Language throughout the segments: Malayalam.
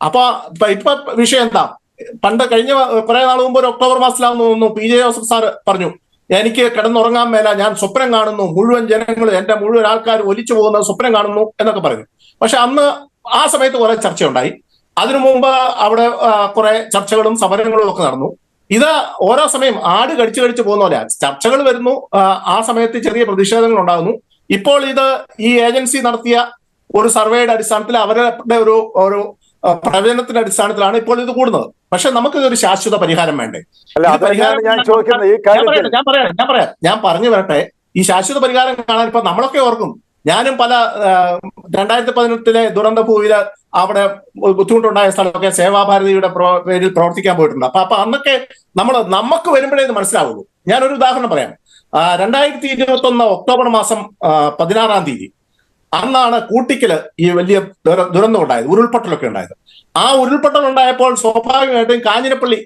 അപ്പൊ ഇപ്പൊ വിഷയം എന്താ? പണ്ട് കഴിഞ്ഞ കുറെ നാൾ മുമ്പ് ഒരു ഒക്ടോബർ മാസത്തിലാണെന്ന് തോന്നുന്നു PJ ജോസഫ് സാർ പറഞ്ഞു, എനിക്ക് കിടന്നുറങ്ങാൻ മേല, ഞാൻ സ്വപ്നം കാണുന്നു, മുഴുവൻ ജനങ്ങൾ, എന്റെ മുഴുവൻ ആൾക്കാർ ഒലിച്ചു പോകുന്ന സ്വപ്നം കാണുന്നു എന്നൊക്കെ പറഞ്ഞു. പക്ഷെ അന്ന് ആ സമയത്ത് കുറെ ചർച്ചയുണ്ടായി. അതിനു മുമ്പ് അവിടെ കുറെ ചർച്ചകളും സമരങ്ങളും ഒക്കെ നടന്നു. ഇത് ഓരോ സമയം ആട് കടിച്ചു പോകുന്ന പോലെ ചർച്ചകൾ വരുന്നു, ആ സമയത്ത് ചെറിയ പ്രതിഷേധങ്ങൾ ഉണ്ടാകുന്നു. ഇപ്പോൾ ഇത് ഈ ഏജൻസി നടത്തിയ ഒരു സർവേയുടെ അടിസ്ഥാനത്തിൽ അവരുടെ ഒരു പ്രവചനത്തിന്റെ അടിസ്ഥാനത്തിലാണ് ഇപ്പോൾ ഇത് കൂടുന്നത്. പക്ഷെ നമുക്കിതൊരു ശാശ്വത പരിഹാരം വേണ്ടേ? ഞാൻ പറഞ്ഞു വരട്ടെ. ഈ ശാശ്വത പരിഹാരം കാണാൻ ഇപ്പൊ നമ്മളൊക്കെ ഓർക്കും, ഞാനും പല 2018 ദുരന്ത ഭൂവില് അവിടെ ബുദ്ധിമുട്ടുണ്ടായ സ്ഥലമൊക്കെ സേവാഭാരതിയുടെ പേരിൽ പ്രവർത്തിക്കാൻ പോയിട്ടുണ്ട്. അപ്പൊ അന്നൊക്കെ നമുക്ക് വരുമ്പോഴേ ഇത് മനസ്സിലാവുള്ളൂ. ഞാനൊരു ഉദാഹരണം പറയാം. 2021 ഒക്ടോബർ മാസം 16-ാം തീയതി അന്നാണ് കൂട്ടിക്കല് ഈ വലിയ ദുരന്തം ഉണ്ടായത്, ഉരുൾപൊട്ടലൊക്കെ ഉണ്ടായത്. ആ ഉരുൾപൊട്ടൽ ഉണ്ടായപ്പോൾ സ്വാഭാവികമായിട്ടും കാഞ്ഞിരപ്പള്ളി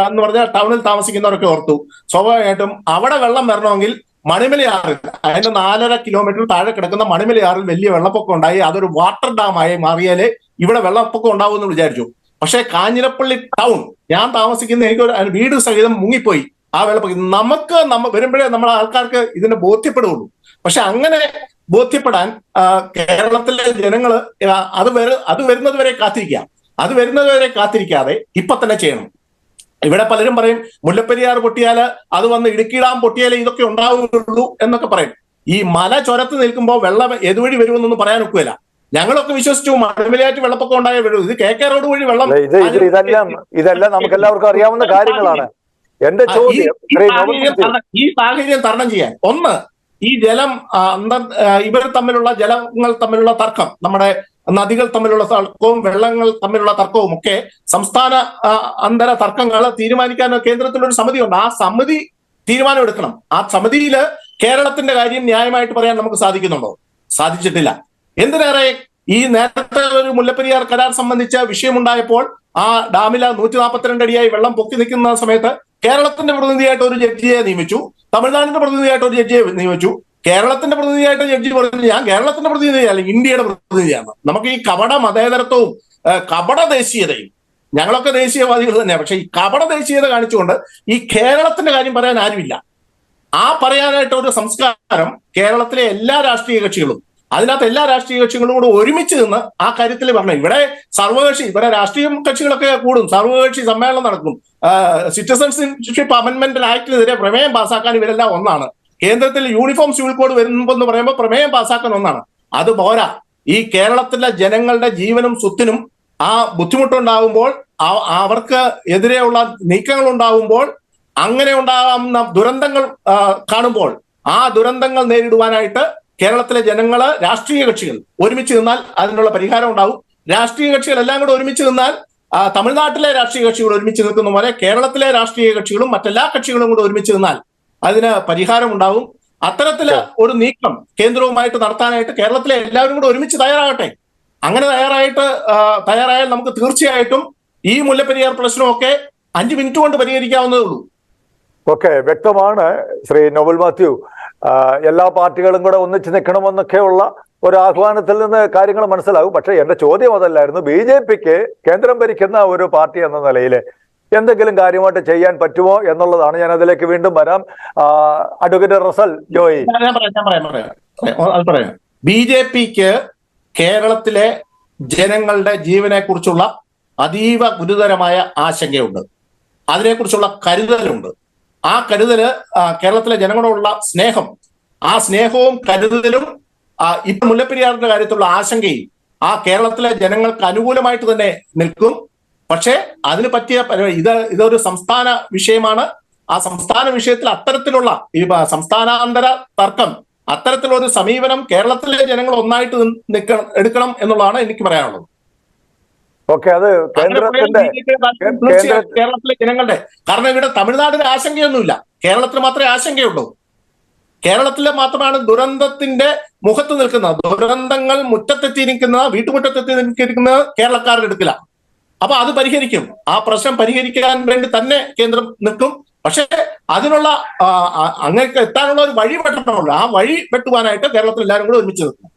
എന്ന് പറഞ്ഞാൽ ടൗണിൽ താമസിക്കുന്നവരൊക്കെ ഓർത്തു, സ്വാഭാവികമായിട്ടും അവിടെ വെള്ളം വരണമെങ്കിൽ മണിമലയാറിൽ, അതിന്റെ 4.5 കിലോമീറ്റർ താഴെ കിടക്കുന്ന മണിമലയാറിൽ വലിയ വെള്ളപ്പൊക്കം ഉണ്ടായി. അതൊരു വാട്ടർ ഡാമായി മാറിയാലേ ഇവിടെ വെള്ളപ്പൊക്കം ഉണ്ടാവും എന്ന് വിചാരിച്ചു. പക്ഷെ കാഞ്ഞിരപ്പള്ളി ടൗൺ, ഞാൻ താമസിക്കുന്ന എനിക്ക് വീട് സഹിതം മുങ്ങിപ്പോയി ആ വെള്ളപ്പൊക്കം. നമുക്ക് വരുമ്പോഴേ നമ്മളെ ആൾക്കാർക്ക് ഇതിനെ ബോധ്യപ്പെടുകയുള്ളൂ. പക്ഷെ അങ്ങനെ ബോധ്യപ്പെടാൻ കേരളത്തിലെ ജനങ്ങള് അത് വരുന്നത് വരെ കാത്തിരിക്കാം. അത് വരുന്നത് വരെ കാത്തിരിക്കാതെ ഇപ്പൊ തന്നെ ചെയ്യണം. ഇവിടെ പലരും പറയും മുല്ലപ്പെരിയാർ പൊട്ടിയാല്, അത് വന്ന് ഇടുക്കി ഡാം പൊട്ടിയാലേ ഇതൊക്കെ ഉണ്ടാവുകയുള്ളൂ എന്നൊക്കെ പറയും. ഈ മല ചുരത്ത് നിൽക്കുമ്പോൾ വെള്ളം ഏതുവഴി വരുമെന്നൊന്നും പറയാൻ ഒക്കുകയില്ല. ഞങ്ങളൊക്കെ വിശ്വസിച്ചു മഴമലയാറ്റ് വെള്ളപ്പൊക്കം ഉണ്ടായേ വരൂ. ഇത് KK റോഡ് വഴി വെള്ളം, ഇതെല്ലാം നമുക്ക് എല്ലാവർക്കും അറിയാവുന്ന കാര്യങ്ങളാണ്. എന്റെ ചോദ്യം, ഈ സാഹചര്യം തരണം ചെയ്യാൻ ഒന്ന്, ഈ ജലം ഇവർ തമ്മിലുള്ള ജലങ്ങൾ തമ്മിലുള്ള തർക്കം, നമ്മുടെ നദികൾ തമ്മിലുള്ള തർക്കവും വെള്ളങ്ങൾ തമ്മിലുള്ള തർക്കവും ഒക്കെ സംസ്ഥാന അന്തര തർക്കങ്ങൾ തീരുമാനിക്കാൻ കേന്ദ്രത്തിലൊരു സമിതിയുണ്ട്. ആ സമിതി തീരുമാനം എടുക്കണം. ആ സമിതിയിൽ കേരളത്തിന്റെ കാര്യം ന്യായമായിട്ട് പറയാൻ നമുക്ക് സാധിക്കുന്നുണ്ടോ? സാധിച്ചിട്ടില്ല. എന്തിനേറെ, ഈ നേരത്തെ ഒരു മുല്ലപ്പെരിയാർ കരാർ സംബന്ധിച്ച വിഷയമുണ്ടായപ്പോൾ ആ ഡാമിലെ 142 അടിയായി വെള്ളം പൊക്കി നിൽക്കുന്ന സമയത്ത് കേരളത്തിന്റെ പ്രതിനിധിയായിട്ട് ഒരു ജഡ്ജിയെ നിയമിച്ചു, തമിഴ്നാടിന്റെ പ്രതിനിധിയായിട്ട് ഒരു ജഡ്ജിയെ നിയമിച്ചു. കേരളത്തിന്റെ പ്രതിനിധിയായിട്ട് ജഡ്ജി പറഞ്ഞു, ഞാൻ കേരളത്തിന്റെ പ്രതിനിധിയല്ല, ഇന്ത്യയുടെ പ്രതിനിധിയാണ്. നമുക്ക് ഈ കപട മതേതരത്വവും കപട ദേശീയതയും, ഞങ്ങളൊക്കെ ദേശീയവാദികൾ തന്നെയാണ്, പക്ഷെ ഈ കപട ദേശീയത കാണിച്ചുകൊണ്ട് ഈ കേരളത്തിന്റെ കാര്യം പറയാൻ ആരുമില്ല. ആ പറയാനായിട്ട് ഒരു സംസ്കാരം കേരളത്തിലെ എല്ലാ രാഷ്ട്രീയ കക്ഷികളും, അതിനകത്ത് എല്ലാ രാഷ്ട്രീയ കക്ഷികളും കൂടെ ഒരുമിച്ച് നിന്ന് ആ കാര്യത്തിൽ പറഞ്ഞു. ഇവിടെ സർവകക്ഷി, ഇവിടെ രാഷ്ട്രീയ കക്ഷികളൊക്കെ കൂടും, സർവകക്ഷി സമ്മേളനം നടക്കും, സിറ്റിസൺഷിപ്പ് അമെന്റ്മെന്റ് ആക്ടിനെതിരെ പ്രമേയം പാസ്സാക്കാൻ ഇവരെല്ലാം ഒന്നാണ്. കേന്ദ്രത്തിൽ യൂണിഫോം സിവിൽ കോഡ് വരുന്നെന്ന് പറയുമ്പോൾ പ്രമേയം പാസ്സാക്കാൻ ഒന്നാണ്. അത് പോരാ. ഈ കേരളത്തിലെ ജനങ്ങളുടെ ജീവനും സ്വത്തിനും ആ ബുദ്ധിമുട്ടുണ്ടാകുമ്പോൾ, അവർക്ക് എതിരെയുള്ള നീക്കങ്ങൾ ഉണ്ടാകുമ്പോൾ, അങ്ങനെ ഉണ്ടാകുന്ന ദുരന്തങ്ങൾ കാണുമ്പോൾ ആ ദുരന്തങ്ങൾ നേരിടുവാനായിട്ട് കേരളത്തിലെ ജനങ്ങള്, രാഷ്ട്രീയ കക്ഷികൾ ഒരുമിച്ച് നിന്നാൽ അതിനുള്ള പരിഹാരം ഉണ്ടാവും. രാഷ്ട്രീയ കക്ഷികൾ എല്ലാം കൂടെ ഒരുമിച്ച് നിന്നാൽ, തമിഴ്നാട്ടിലെ രാഷ്ട്രീയ കക്ഷികൾ ഒരുമിച്ച് നിൽക്കുന്ന പോലെ കേരളത്തിലെ രാഷ്ട്രീയ കക്ഷികളും മറ്റെല്ലാ കക്ഷികളും കൂടെ ഒരുമിച്ച് നിന്നാൽ അതിന് പരിഹാരം ഉണ്ടാവും. അത്തരത്തില് ഒരു നീക്കം കേന്ദ്രവുമായിട്ട് നടത്താനായിട്ട് കേരളത്തിലെ എല്ലാവരും കൂടെ ഒരുമിച്ച് തയ്യാറാകട്ടെ. അങ്ങനെ തയ്യാറായാൽ നമുക്ക് തീർച്ചയായിട്ടും ഈ മുല്ലപ്പെരിയാർ പ്രശ്നമൊക്കെ 5 മിനിറ്റ് കൊണ്ട് പരിഹരിക്കാവുന്നതേ ഉള്ളൂ. ഓക്കെ, വ്യക്തമാണ് ശ്രീ നോബൽ മാത്യു. എല്ലാ പാർട്ടികളും കൂടെ ഒന്നിച്ച് നിൽക്കണമെന്നൊക്കെയുള്ള ഒരു ആഹ്വാനത്തിൽ നിന്ന് കാര്യങ്ങൾ മനസ്സിലാകും. പക്ഷെ എന്റെ ചോദ്യം അതല്ലായിരുന്നു. BJPക്ക് കേന്ദ്രം ഭരിക്കുന്ന ഒരു പാർട്ടി എന്ന നിലയിൽ എന്തെങ്കിലും കാര്യമായിട്ട് ചെയ്യാൻ പറ്റുമോ എന്നുള്ളതാണ്. ഞാൻ അതിലേക്ക് വീണ്ടും വരാം. അഡ്വക്കേറ്റ് റസൽ ജോയി, BJPക്ക് കേരളത്തിലെ ജനങ്ങളുടെ ജീവനെ കുറിച്ചുള്ള അതീവ ഗുരുതരമായ ആശങ്കയുണ്ട്, അതിനെക്കുറിച്ചുള്ള കരുതലുണ്ട്. ആ കരുതല് കേരളത്തിലെ ജനങ്ങളോടുള്ള സ്നേഹം, ആ സ്നേഹവും കരുതലും ഇപ്പൊ മുല്ലപ്പെരിയാറിന്റെ കാര്യത്തിലുള്ള ആശങ്കയും ആ കേരളത്തിലെ ജനങ്ങൾക്ക് അനുകൂലമായിട്ട് തന്നെ നിൽക്കും. പക്ഷെ അതിന് പറ്റിയ ഇതൊരു സംസ്ഥാന വിഷയമാണ്. ആ സംസ്ഥാന വിഷയത്തിൽ അത്തരത്തിലുള്ള ഈ സംസ്ഥാനാന്തര തർക്കം, അത്തരത്തിലൊരു സമീപനം കേരളത്തിലെ ജനങ്ങൾ ഒന്നായിട്ട് എടുക്കണം എന്നുള്ളതാണ് എനിക്ക് പറയാനുള്ളത്. ഓക്കെ, അത് കേരളത്തിലെ ജനങ്ങളുടെ, കാരണം ഇവിടെ തമിഴ്നാടിന് ആശങ്കയൊന്നുമില്ല, കേരളത്തിന് മാത്രമേ ആശങ്കയുള്ളൂ. കേരളത്തിലെ മാത്രമാണ് ദുരന്തത്തിന്റെ മുഖത്ത് നിൽക്കുന്നത്. ദുരന്തങ്ങൾ വീട്ടുമുറ്റത്തെത്തിയിരിക്കുന്നത് കേരളക്കാരുടെ അടുക്കല. അപ്പൊ അത് പരിഹരിക്കും. ആ പ്രശ്നം പരിഹരിക്കാൻ വേണ്ടി തന്നെ കേന്ദ്രം നിൽക്കും. പക്ഷെ അതിനുള്ള അങ്ങേക്ക് എത്താനുള്ള ഒരു വഴി വെട്ടണമല്ലോ. ആ വഴി വെട്ടുവാനായിട്ട് കേരളത്തിൽ എല്ലാവരും കൂടെ ഒരുമിച്ച് നിൽക്കും.